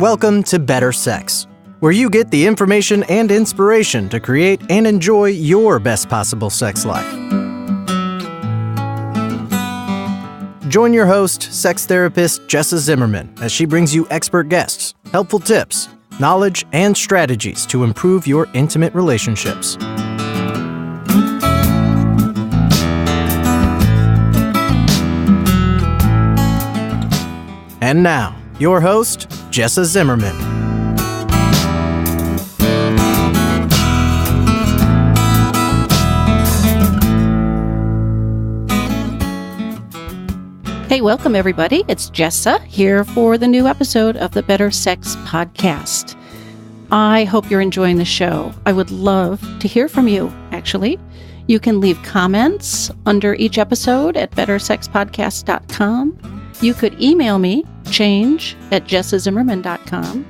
Welcome to Better Sex, where you get the information and inspiration to create and enjoy your best possible sex life. Join your host, sex therapist Jessa Zimmerman, as she brings you expert guests, helpful tips, knowledge, and strategies to improve your intimate relationships. And now, your host, Jessa Zimmerman. Hey, welcome everybody. It's Jessa here for the new episode of the Better Sex Podcast. I hope you're enjoying the show. I would love to hear from you, actually. You can leave comments under each episode at bettersexpodcast.com. You could email me, change@jessazimmerman.com,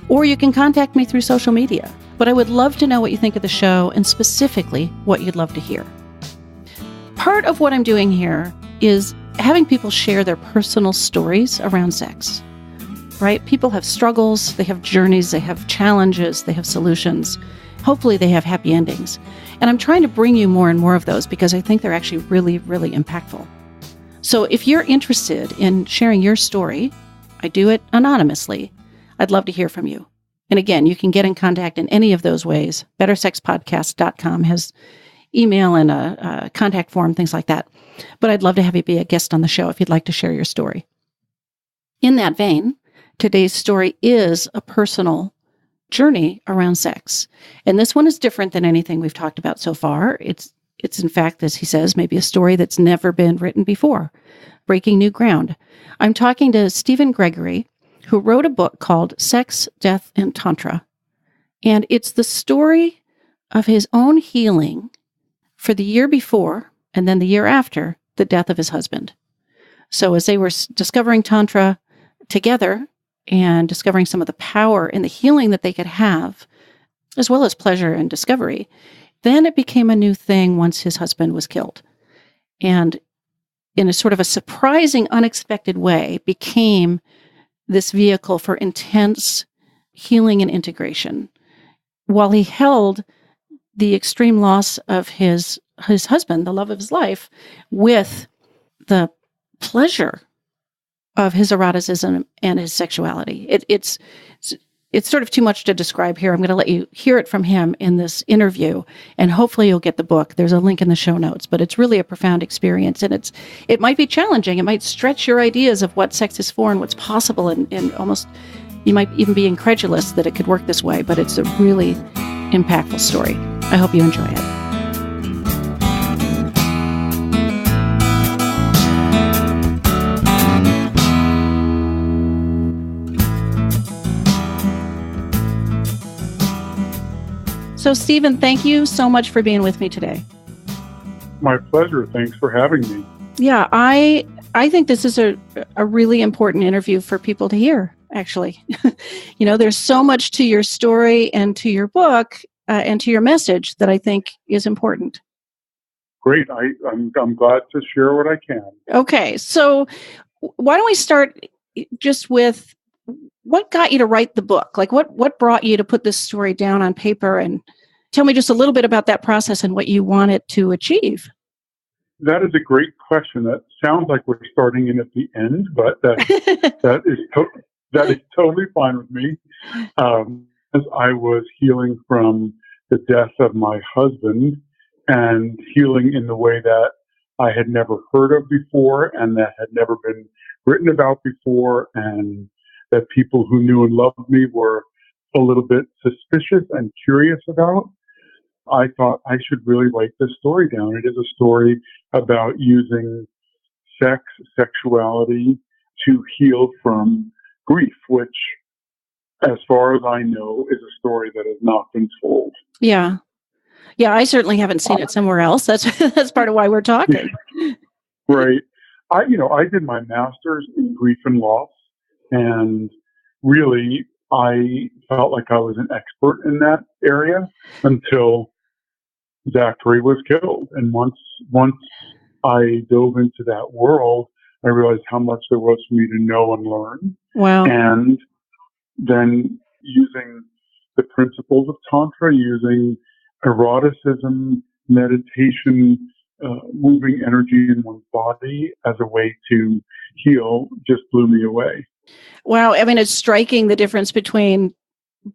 or you can contact me through social media. But I would love to know what you think of the show and specifically what you'd love to hear. Part of what I'm doing here is having people share their personal stories around sex, right? People have struggles, they have journeys, they have challenges, they have solutions. Hopefully they have happy endings. And I'm trying to bring you more and more of those because I think they're actually really, really impactful. So if you're interested in sharing your story, I do it anonymously. I'd love to hear from you. And again, you can get in contact in any of those ways. bettersexpodcast.com has email and a contact form, things like that. But I'd love to have you be a guest on the show if you'd like to share your story. In that vein, today's story is a personal journey around sex. And this one is different than anything we've talked about so far. It's in fact, as he says, maybe a story that's never been written before, breaking new ground. I'm talking to Stephen Gregory, who wrote a book called Sex, Death, and Tantra. And it's the story of his own healing for the year before and then the year after the death of his husband. So as they were discovering Tantra together and discovering some of the power and the healing that they could have, as well as pleasure and discovery, then it became a new thing once his husband was killed. And in a sort of a surprising, unexpected way, became this vehicle for intense healing and integration. While he held the extreme loss of his husband, the love of his life, with the pleasure of his eroticism and his sexuality. It's sort of too much to describe here. I'm going to let you hear it from him in this interview, and hopefully you'll get the book. There's a link in the show notes, but it's really a profound experience, and it might be challenging. It might stretch your ideas of what sex is for and what's possible, and almost you might even be incredulous that it could work this way, but it's a really impactful story. I hope you enjoy it. So, Stephen, thank you so much for being with me today. My pleasure. Thanks for having me. Yeah, I think this is a really important interview for people to hear, actually. There's so much to your story and to your book and to your message that I think is important. Great. I'm glad to share what I can. Okay, so why don't we start just with what got you to write the book? Like what brought you to put this story down on paper, and tell me just a little bit about that process and what you want it to achieve. That is a great question. That sounds like we're starting in at the end, but that is totally fine with me. As I was healing from the death of my husband and healing in the way that I had never heard of before and that had never been written about before, and that people who knew and loved me were a little bit suspicious and curious about, I thought I should really write this story down. It is a story about using sexuality to heal from grief, which, as far as I know, is a story that has not been told. Yeah. Yeah, I certainly haven't seen it somewhere else. That's part of why we're talking. Right. I did my master's in grief and loss, and really I felt like I was an expert in that area until Zachary was killed. And once I dove into that world, I realized how much there was for me to know and learn. Wow. And then using the principles of Tantra, using eroticism, meditation, moving energy in one's body as a way to heal just blew me away. Wow. I mean, it's striking the difference between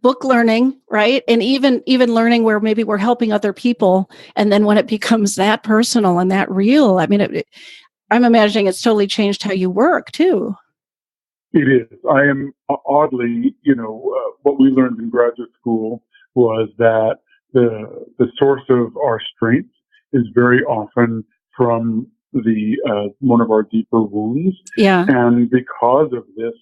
book learning, right? And even learning where maybe we're helping other people. And then when it becomes that personal and that real, I mean, I'm imagining it's totally changed how you work too. It is. I am oddly, what we learned in graduate school was that the source of our strength is very often from the one of our deeper wounds. Yeah. And because of this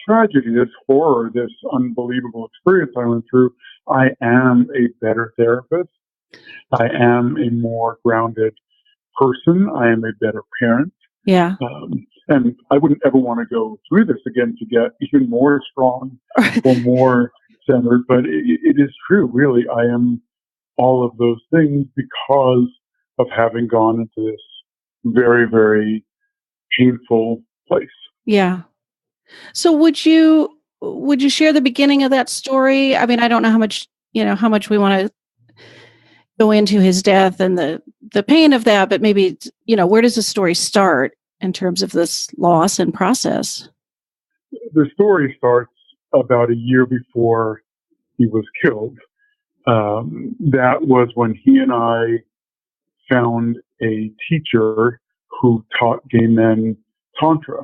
tragedy, this horror, this unbelievable experience I went through, I am a better therapist. I am a more grounded person. I am a better parent. Yeah. And I wouldn't ever want to go through this again to get even more strong or more centered. But it is true, really. I am all of those things because of having gone into this very, very painful place. Yeah. So would you share the beginning of that story? I mean, I don't know how much we want to go into his death and the pain of that, but maybe, where does the story start in terms of this loss and process? The story starts about a year before he was killed. That was when he and I found a teacher who taught gay men Tantra.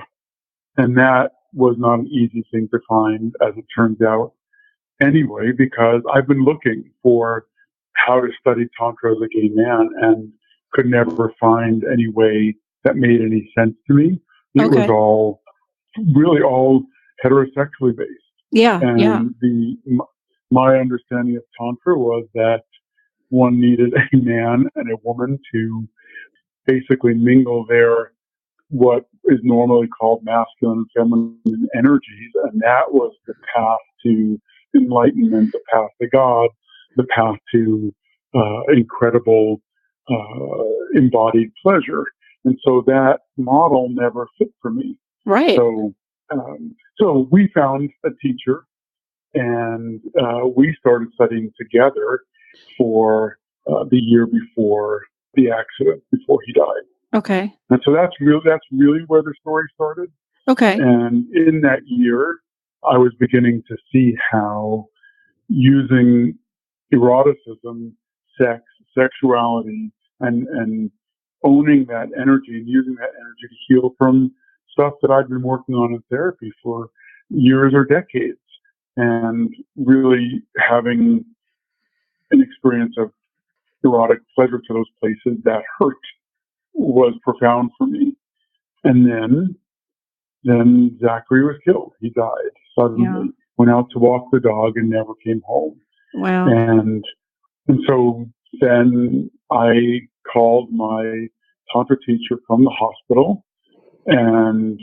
And that was not an easy thing to find, as it turns out, anyway, because I've been looking for how to study Tantra as a gay man and could never find any way that made any sense to me. It was all heterosexually based. Yeah. And my understanding of Tantra was that one needed a man and a woman to basically mingle their what is normally called masculine and feminine energies, and that was the path to enlightenment, the path to God, the path to incredible embodied pleasure. And so that model never fit for me. Right. So we found a teacher, and we started studying together for the year before the accident, before he died. Okay. And so that's really where the story started. Okay. And in that year, I was beginning to see how using eroticism, sex, sexuality, and owning that energy and using that energy to heal from stuff that I'd been working on in therapy for years or decades, and really having an experience of erotic pleasure to those places that hurt was profound for me. And then Zachary was killed. He died suddenly. Went out to walk the dog and never came home. Wow. And so then I called my Tantra teacher from the hospital, and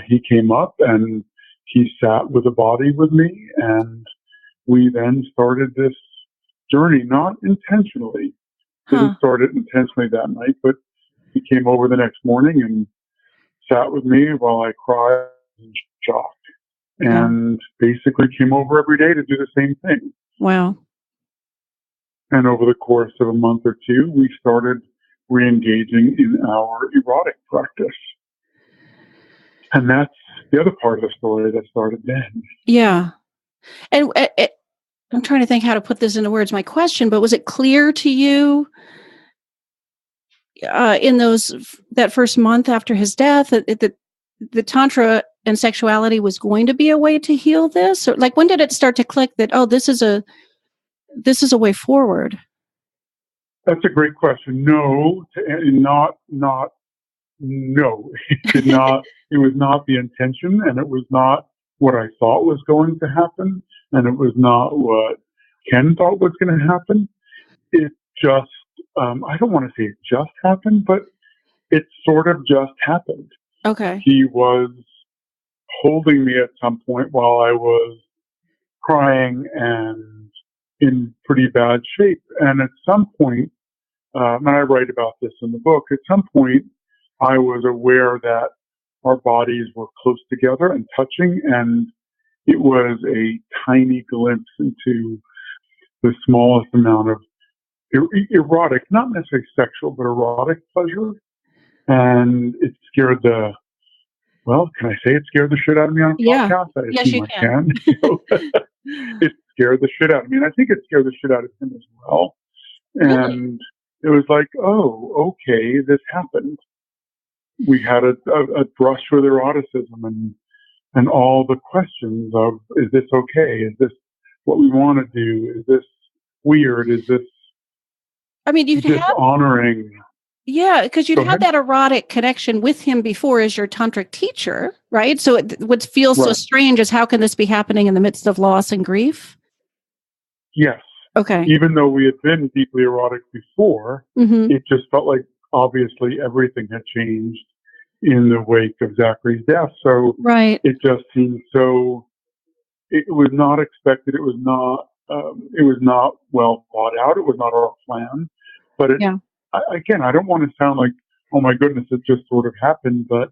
he came up and he sat with the body with me, and we then started this journey, not intentionally. Didn't start it intentionally that night, but he came over the next morning and sat with me while I cried and shocked, and basically came over every day to do the same thing. Wow. And over the course of a month or two, we started re-engaging in our erotic practice. And that's the other part of the story that started then. Yeah. And I'm trying to think how to put this into words, my question, but was it clear to you in that first month after his death that the Tantra and sexuality was going to be a way to heal this? Or like, when did it start to click that, oh, this is a way forward? That's a great question. No, no, it did not. It was not the intention, and it was not what I thought was going to happen, and it was not what Ken thought was going to happen. It just, I don't want to say it just happened, but it sort of just happened. Okay. He was holding me at some point while I was crying and in pretty bad shape. And at some point, and I write about this in the book, at some point I was aware that our bodies were close together and touching, and it was a tiny glimpse into the smallest amount of erotic, not necessarily sexual, but erotic pleasure. And it scared can I say it scared the shit out of me on a podcast? I Yes, assume you I can. It scared the shit out of me. And I think it scared the shit out of him as well. Really? And it was like, oh, okay, this happened. We had a brush with eroticism and all the questions of, is this okay? Is this what we want to do? Is this weird? Is this I mean, dishonoring? Because you'd had that erotic connection with him before as your tantric teacher, right? So what feels so strange is, how can this be happening in the midst of loss and grief? Yes. Okay. Even though we had been deeply erotic before, it just felt like obviously everything had changed in the wake of Zachary's death. So it just seemed so, it was not expected. It was not well thought out. It was not our plan. But again, I don't want to sound like, oh my goodness, it just sort of happened, but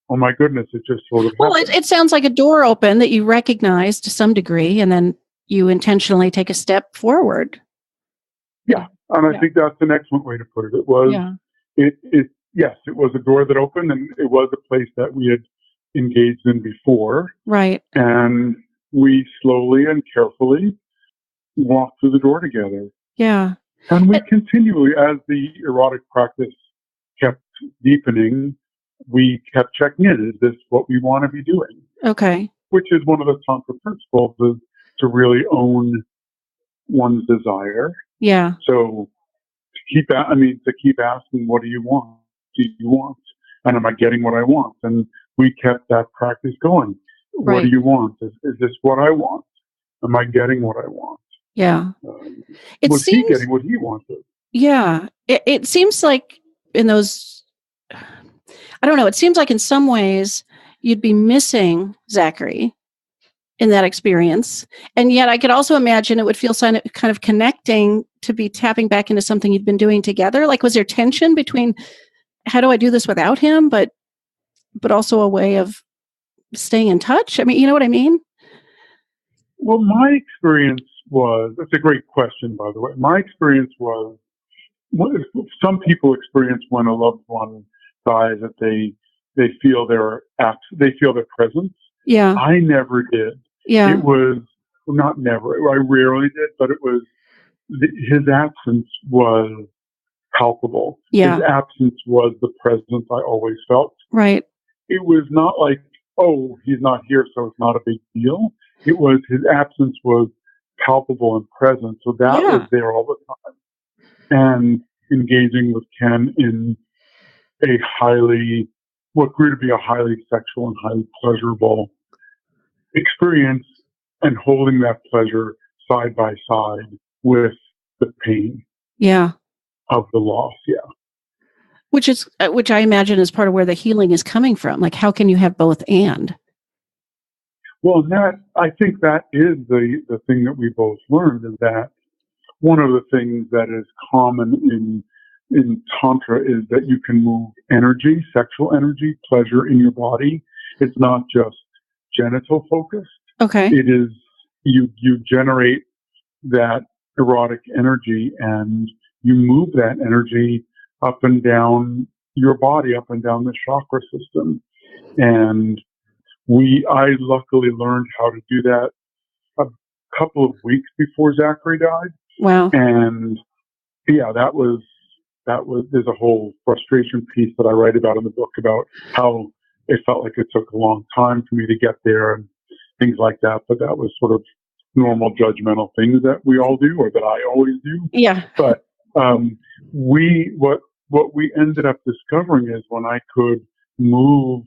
oh my goodness, it just sort of happened. Well, it sounds like a door open that you recognize to some degree, and then you intentionally take a step forward. Yeah. And I think that's an excellent way to put it. It was, yes, it was a door that opened, and it was a place that we had engaged in before. Right. And we slowly and carefully walked through the door together. Yeah. And we continually, as the erotic practice kept deepening, we kept checking in. Is this what we want to be doing? Okay. Which is one of the Tantra principles, is to really own one's desire. Yeah. So to keep asking, what do you want? Do you want? And am I getting what I want? And we kept that practice going. What do you want? Is this what I want? Am I getting what I want? Yeah. Was he getting what he wanted? Yeah. It seems like in those, I don't know, it seems like in some ways you'd be missing Zachary in that experience. And yet I could also imagine it would feel kind of connecting to be tapping back into something you'd been doing together. Like, was there tension between, how do I do this without him, but also a way of staying in touch? I mean, you know what I mean? Well, my experience was, that's a great question, by the way. My experience was, some people experience when a loved one dies that they feel their presence. Yeah. I never did. Yeah. It was, not never, I rarely did, but it was, his absence was palpable. Yeah. His absence was the presence I always felt. Right. It was not like, oh, he's not here, so it's not a big deal. It was, his absence was palpable and present, so that was there all the time. And engaging with Ken in what grew to be a highly sexual and highly pleasurable experience, and holding that pleasure side by side with the pain of the loss. Which I imagine is part of where the healing is coming from. Like, how can you have both and? Well, I think that is the thing that we both learned, is that one of the things that is common in Tantra is that you can move energy, sexual energy, pleasure in your body. It's not just genital focused. Okay. It is, you generate that erotic energy, and you move that energy up and down your body, up and down the chakra system. And I luckily learned how to do that a couple of weeks before Zachary died. Wow. And there's a whole frustration piece that I write about in the book, about how it felt like it took a long time for me to get there and things like that. But that was sort of normal judgmental things that we all do, or that I always do. Yeah. But what we ended up discovering is, when I could move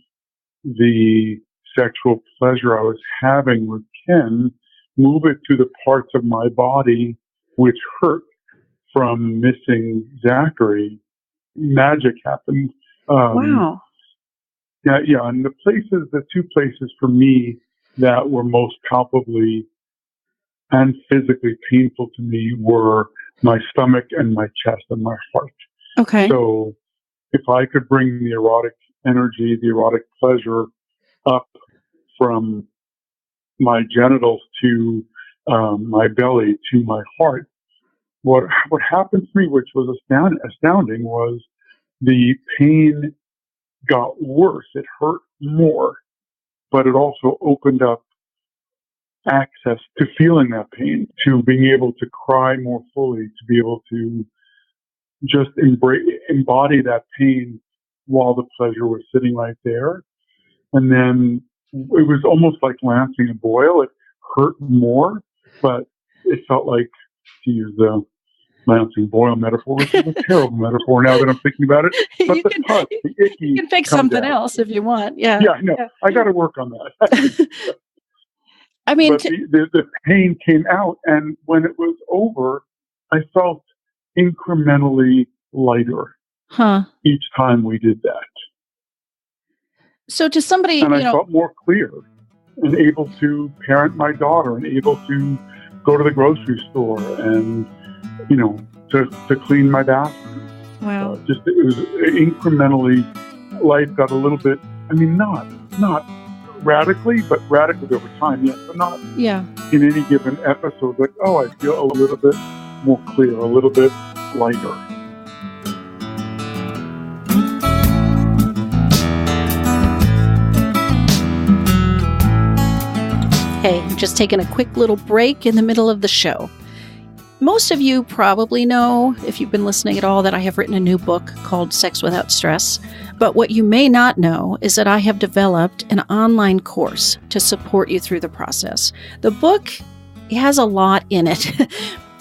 the sexual pleasure I was having with Ken, move it to the parts of my body which hurt from missing Zachary, magic happened. Wow. Yeah. And the two places for me that were most palpably and physically painful to me were my stomach and my chest and my heart. Okay. So if I could bring the erotic energy, the erotic pleasure up from my genitals to my belly to my heart. What happened to me, which was astounding, was the pain got worse. It hurt more, but it also opened up access to feeling that pain, to being able to cry more fully, to be able to just embody that pain while the pleasure was sitting right there. And then it was almost like lancing a boil. It hurt more, but it felt like, to use the lancing boil metaphor, which is a terrible metaphor now that I'm thinking about it. But the icky, you can pick something else if you want. Yeah. Yeah, I know. Yeah. I got to work on that. I mean, but the pain came out, and when it was over, I felt incrementally lighter each time we did that. So to somebody, and I felt more clear and able to parent my daughter and able to go to the grocery store and, to clean my bathroom. Wow. It was incrementally, life got a little bit, not radically, but radically over time, yes, but not in any given episode. Like, I feel a little bit more clear, a little bit lighter. Hey, I'm just taking a quick little break in the middle of the show. Most of you probably know, if you've been listening at all, that I have written a new book called Sex Without Stress. But what you may not know is that I have developed an online course to support you through the process. The book has a lot in it.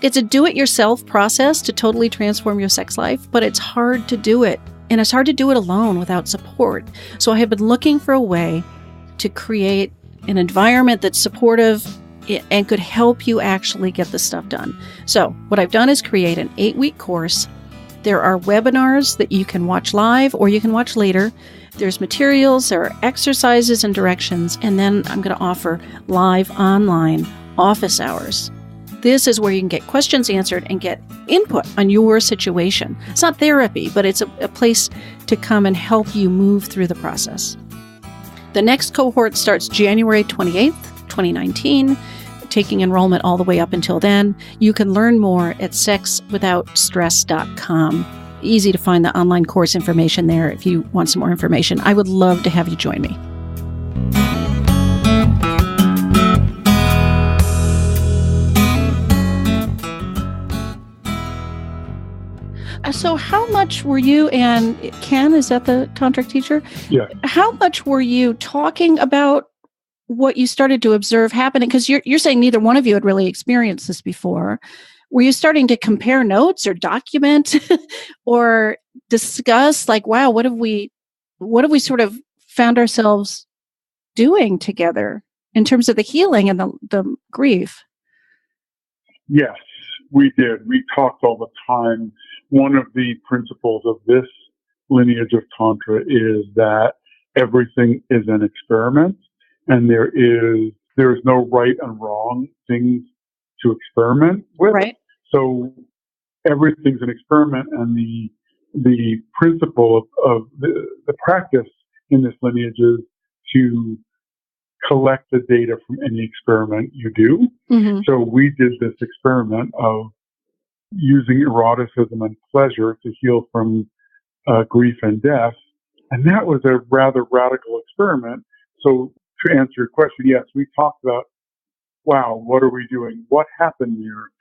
It's a do-it-yourself process to totally transform your sex life, but it's hard to do it. And it's hard to do it alone without support. So I have been looking for a way to create an environment that's supportive and could help you actually get this stuff done. So what I've done is create an 8-week course. There are webinars that you can watch live or you can watch later. There's materials, there are exercises and directions, and then I'm going to offer live online office hours. This is where you can get questions answered and get input on your situation. It's not therapy, but it's a place to come and help you move through the process. The next cohort starts January 28th, 2019, taking enrollment all the way up until then. You can learn more at sexwithoutstress.com. Easy to find the online course information there if you want some more information. I would love to have you join me. So how much were you and Ken, is that the tantric teacher? Yeah. How much were you talking about what you started to observe happening? Because you're saying neither one of you had really experienced this before. Were you starting to compare notes or document or discuss like, wow, what have we sort of found ourselves doing together in terms of the healing and the grief? Yes, we did. We talked all the time. One of the principles of this lineage of Tantra is that everything is an experiment, and there is no right and wrong things to experiment with. Right. So everything's an experiment, and the principle of the practice in this lineage is to collect the data from any experiment you do. Mm-hmm. So we did this experiment of using eroticism and pleasure to heal from grief and death. And that was a rather radical experiment. So to answer your question, yes, we talked about, wow, what are we doing? What happened here?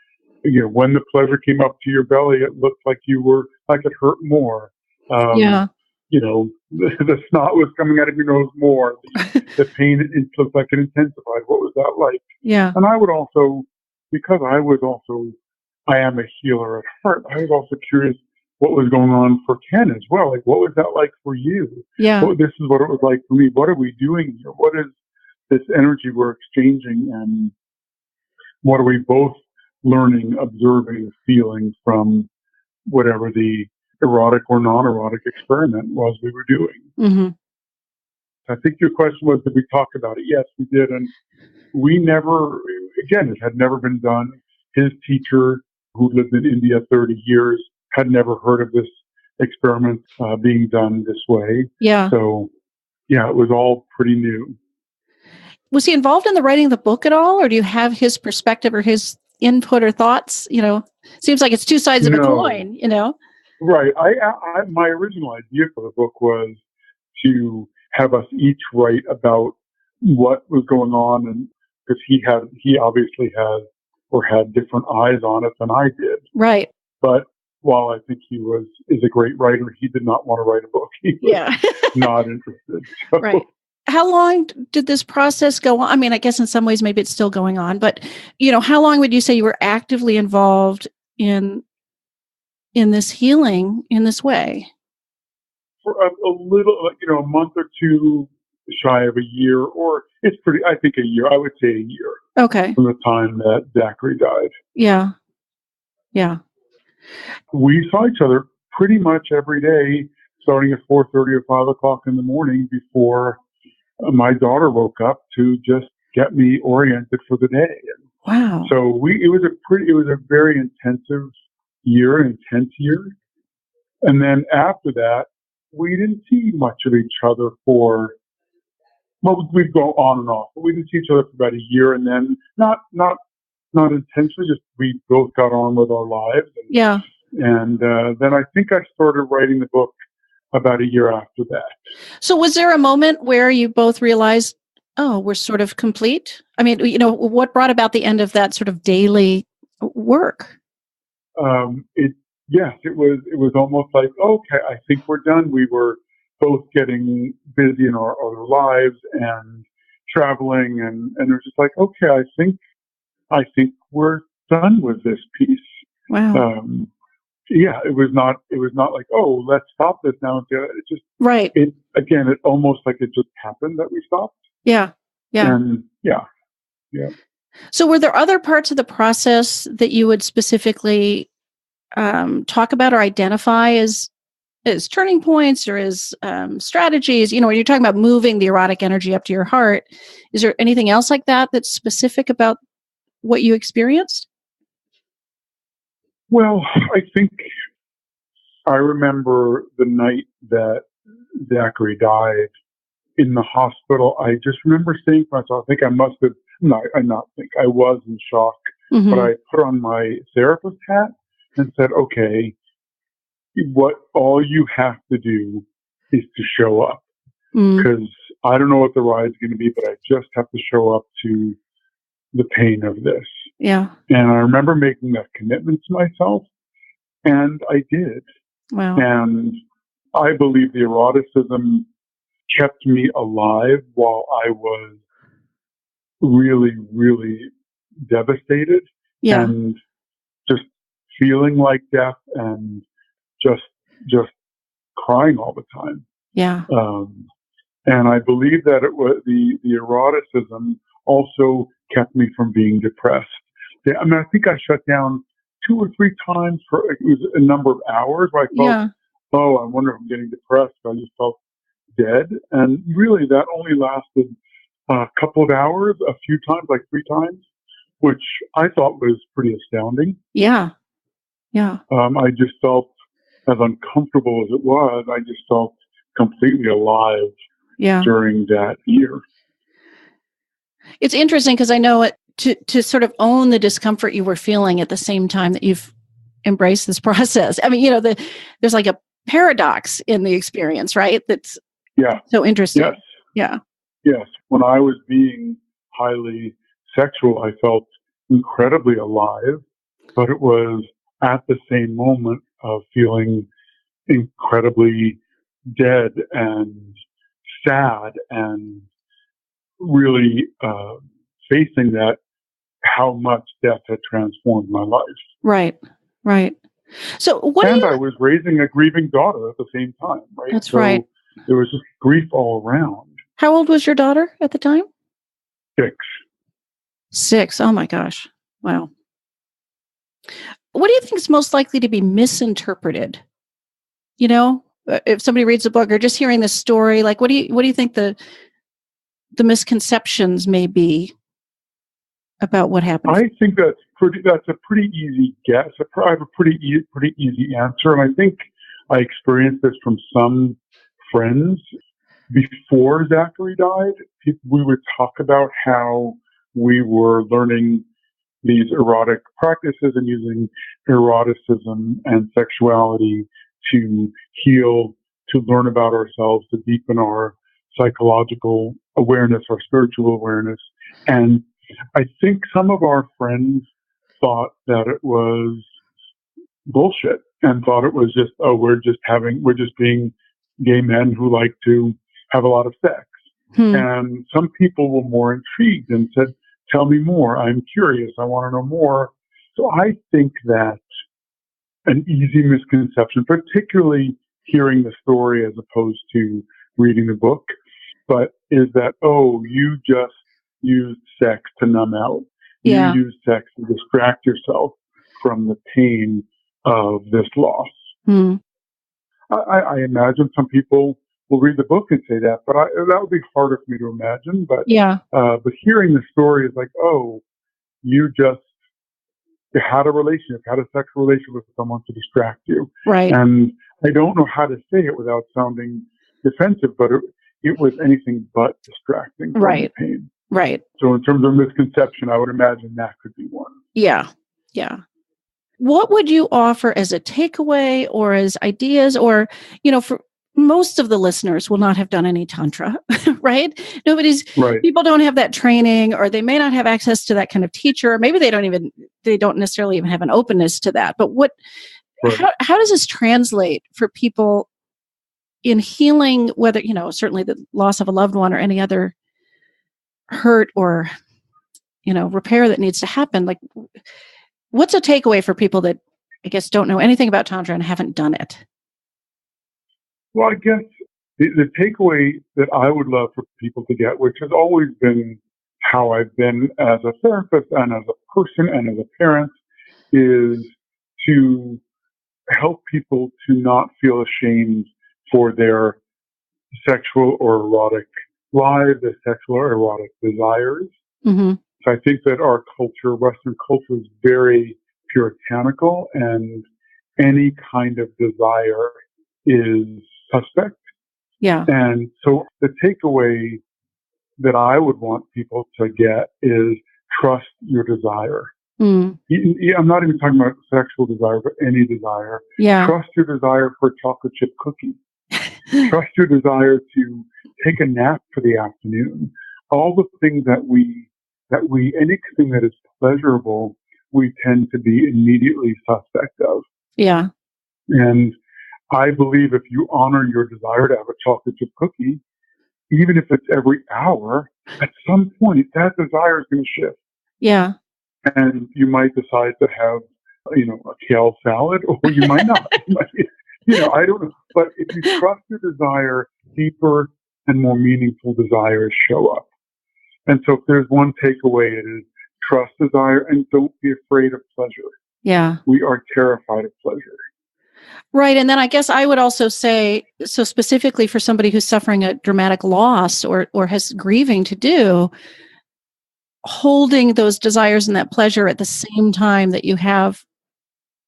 When the pleasure came up to your belly, it looked like it hurt more. The snot was coming out of your nose more. The pain, it looked like it intensified. What was that like? Yeah. And I would also, because I am a healer at heart, I was also curious what was going on for Ken as well. Like, what was that like for you? Yeah. This is what it was like for me. What are we doing here? What is this energy we're exchanging? And what are we both learning, observing, feeling from whatever the erotic or non-erotic experiment was we were doing? Mm-hmm. I think your question was, did we talk about it? Yes, we did. And we never, again, it had never been done. His teacher, who lived in India 30 years, had never heard of this experiment being done this way. Yeah. So, yeah, it was all pretty new. Was he involved in the writing of the book at all, or do you have his perspective or his input or thoughts? Seems like it's two sides of a No, coin, right. My original idea for the book was to have us each write about what was going on, and because he obviously has or had different eyes on it than I did. Right. But while I think is a great writer, he did not want to write a book. He was not interested. So. Right. How long did this process go on? I mean, I guess in some ways maybe it's still going on, but how long would you say you were actively involved in this healing in this way? For a little, a month or two shy of a year, or I think a year. I would say a year. Okay. From the time that Zachary died. Yeah. Yeah. We saw each other pretty much every day, starting at 4:30 or 5 o'clock in the morning before my daughter woke up to just get me oriented for the day. Wow. So it was a very intensive year, an intense year. And then after that, we didn't see much of each other we'd go on and off, but we didn't see each other for about a year. And then not intentionally, just we both got on with our lives. And then I think I started writing the book about a year after that. So was there a moment where you both realized, oh, we're sort of complete? I mean, what brought about the end of that sort of daily work? Yes, it was almost like, okay, I think we're done. We were both getting busy in our other lives and traveling, and it was just like, okay, I think we're done with this piece. Wow. It was not like, oh, let's stop this now. It just, right. It almost like it just happened that we stopped. Yeah. Yeah. And yeah. So were there other parts of the process that you would specifically talk about or identify as turning points or as strategies? When you're talking about moving the erotic energy up to your heart, is there anything else like that that's specific about what you experienced? Well, I think I remember the night that Zachary died in the hospital. I just remember saying to myself, I think I must have, I was in shock, mm-hmm. but I put on my therapist hat and said, okay, what all you have to do is to show up. Because I don't know what the ride's going to be, but I just have to show up to the pain of this. Yeah. And I remember making that commitment to myself, and I did. Wow. And I believe the eroticism kept me alive while I was really, really devastated. Yeah. And just feeling like death and just crying all the time. Yeah. And I believe that it was the eroticism also kept me from being depressed. I mean, I think I shut down 2 or 3 times it was a number of hours where I felt, oh, I wonder if I'm getting depressed. I just felt dead. And really that only lasted a couple of hours, a few times, like 3 times, which I thought was pretty astounding. Yeah. Yeah. I just felt, as uncomfortable as it was, I just felt completely alive during that year. It's interesting because I know to sort of own the discomfort you were feeling at the same time that you've embraced this process. I mean, there's like a paradox in the experience, right? That's so interesting. Yes. Yeah. Yes. When I was being highly sexual, I felt incredibly alive, but it was at the same moment of feeling incredibly dead and sad and really facing that, how much death had transformed my life. Right. So I was raising a grieving daughter at the same time, right? That's right. There was just grief all around. How old was your daughter at the time? 6. 6. Oh my gosh. Wow. What do you think is most likely to be misinterpreted? If somebody reads a book or just hearing this story, like what do you think the misconceptions may be about what happened? I think that's a pretty easy guess. I have a pretty easy answer, and I think I experienced this from some friends. before Zachary died, we would talk about how we were learning these erotic practices and using eroticism and sexuality to heal, to learn about ourselves, to deepen our psychological awareness, our spiritual awareness. And I think some of our friends thought that it was bullshit and thought it was just, oh, we're just being gay men who like to have a lot of sex. And some people were more intrigued and said, tell me more. I'm curious. I want to know more. So I think that an easy misconception, particularly hearing the story as opposed to reading the book, but is that, oh, you just used sex to numb out. Yeah. You used sex to distract yourself from the pain of this loss. I imagine some people will read the book and say that, but that would be harder for me to imagine. But but hearing the story is like, oh, you had a relationship, had a sexual relationship with someone to distract you. Right. And I don't know how to say it without sounding defensive, but it was anything but distracting from the pain. Right. So in terms of misconception, I would imagine that could be one. Yeah. Yeah. What would you offer as a takeaway or as ideas, or, for most of the listeners will not have done any Tantra, right? People don't have that training, or they may not have access to that kind of teacher. Or maybe they don't necessarily even have an openness to that. But how does this translate for people in healing, whether, certainly the loss of a loved one or any other hurt or, repair that needs to happen? Like, what's a takeaway for people that, I guess, don't know anything about Tantra and haven't done it? Well, I guess the takeaway that I would love for people to get, which has always been how I've been as a therapist and as a person and as a parent, is to help people to not feel ashamed for their sexual or erotic lives, their sexual or erotic desires. So I think that our culture, Western culture, is very puritanical, and any kind of desire is suspect. Yeah. And so the takeaway that I would want people to get is trust your desire. I'm not even talking about sexual desire, but any desire. Yeah. Trust your desire for a chocolate chip cookie. Trust your desire to take a nap for the afternoon. All the things anything that is pleasurable, we tend to be immediately suspect of. Yeah. And I believe if you honor your desire to have a chocolate chip cookie, even if it's every hour, at some point that desire is going to shift. Yeah. And you might decide to have, a kale salad, or you might not. I don't know. But if you trust your desire, deeper and more meaningful desires show up. And so if there's one takeaway, it is trust desire and don't be afraid of pleasure. Yeah. We are terrified of pleasure. Right. And then I guess I would also say, so specifically for somebody who's suffering a dramatic loss or has grieving to do, holding those desires and that pleasure at the same time that you have,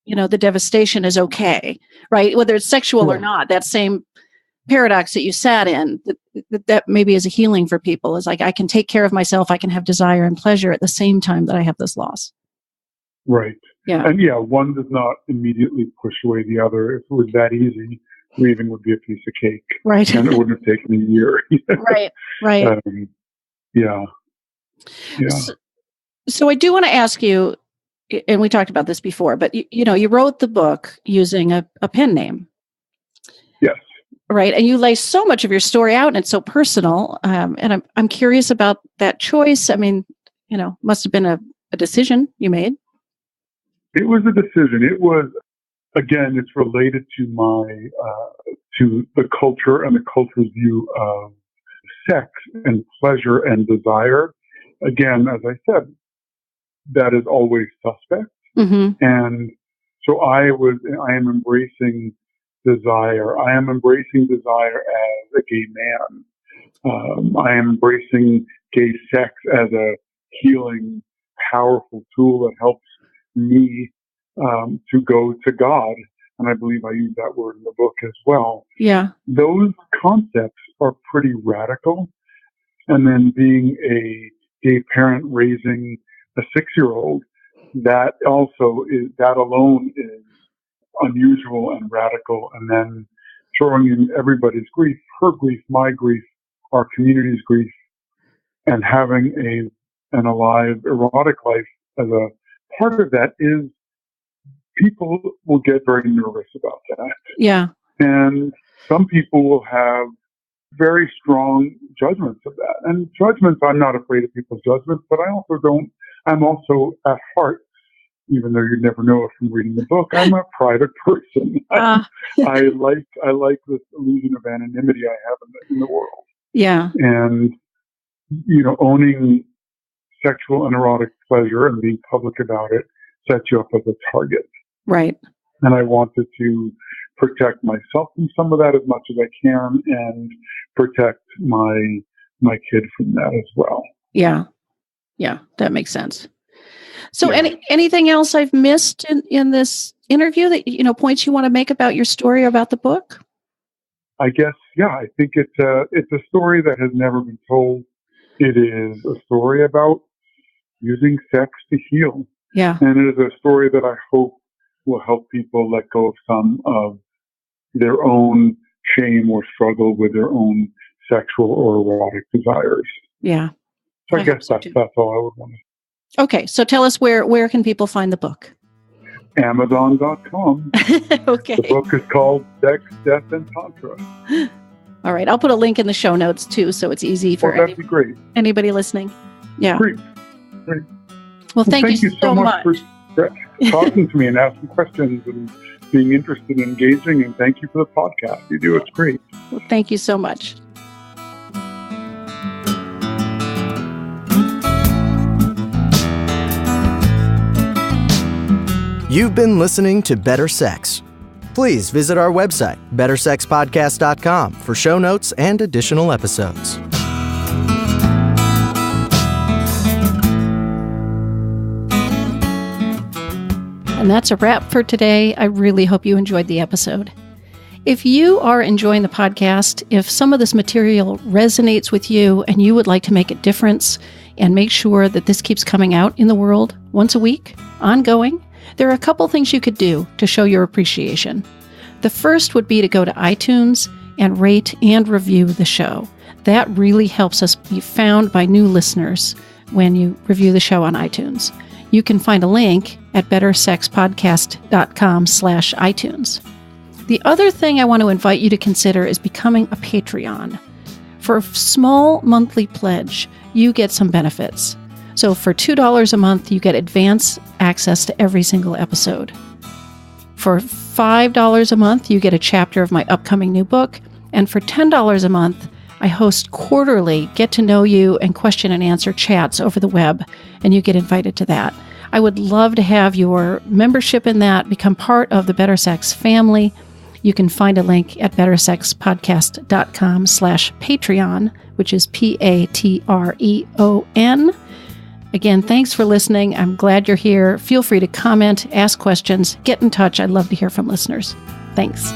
the devastation is okay, right? Whether it's sexual or not, that same paradox that you sat in, that maybe is a healing for people, is like, I can take care of myself, I can have desire and pleasure at the same time that I have this loss. Right. Yeah. And one does not immediately push away the other. If it was that easy, grieving would be a piece of cake. Right. And it wouldn't have taken a year. Right. Yeah. So I do want to ask you, and we talked about this before, but you wrote the book using a pen name. Yes. Right. And you lay so much of your story out, and it's so personal. And I'm curious about that choice. I mean, must have been a decision you made. It was a decision. It was, again, it's related to to the culture and the culture's view of sex and pleasure and desire. Again, as I said, that is always suspect. And so I am embracing desire. I am embracing desire as a gay man. I am embracing gay sex as a healing, powerful tool that helps me to go to God and I believe I use that word in the book as well. Yeah. Those concepts are pretty radical. And then being a gay parent raising a 6-year-old, that alone is unusual and radical. And then throwing in everybody's grief, her grief, my grief, our community's grief, and having an alive erotic life as a part of that is people will get very nervous about that. Yeah. And some people will have very strong judgments of that. And judgments, I'm not afraid of people's judgments, but I'm also at heart, even though you'd never know it from reading the book, I'm a private person. I like this illusion of anonymity I have in the world. Yeah. And, owning sexual and erotic pleasure and being public about it sets you up as a target. Right. And I wanted to protect myself from some of that as much as I can and protect my kid from that as well. Yeah. Yeah. That makes sense. So anything else I've missed in this interview that, points you want to make about your story or about the book? I guess, I think it's a story that has never been told. It is a story about using sex to heal. Yeah. And it is a story that I hope will help people let go of some of their own shame or struggle with their own sexual or erotic desires. Yeah. So I guess that's all I would want to say. Okay. So tell us where can people find the book? Amazon.com. Okay. The book is called Sex, Death, and Tantra. All right. I'll put a link in the show notes too, so it's easy for that'd be great. Anybody listening. Yeah. Great. Well, thank you so much for talking to me and asking questions and being interested and engaging. And thank you for the podcast. You do. It's great. Well, thank you so much. You've been listening to Better Sex. Please visit our website, bettersexpodcast.com, for show notes and additional episodes. And that's a wrap for today. I really hope you enjoyed the episode. If you are enjoying the podcast, if some of this material resonates with you and you would like to make a difference and make sure that this keeps coming out in the world once a week, ongoing, there are a couple things you could do to show your appreciation. The first would be to go to iTunes and rate and review the show. That really helps us be found by new listeners when you review the show on iTunes. You can find a link at bettersexpodcast.com/iTunes. The other thing I want to invite you to consider is becoming a Patreon. For a small monthly pledge, you get some benefits. So for $2 a month, you get advance access to every single episode. For $5 a month, you get a chapter of my upcoming new book. And for $10 a month, I host quarterly get-to-know-you and question and answer chats over the web, and you get invited to that. I would love to have your membership in that, become part of the Better Sex family. You can find a link at bettersexpodcast.com/Patreon, which is Patreon. Again, thanks for listening. I'm glad you're here. Feel free to comment, ask questions, get in touch. I'd love to hear from listeners. Thanks.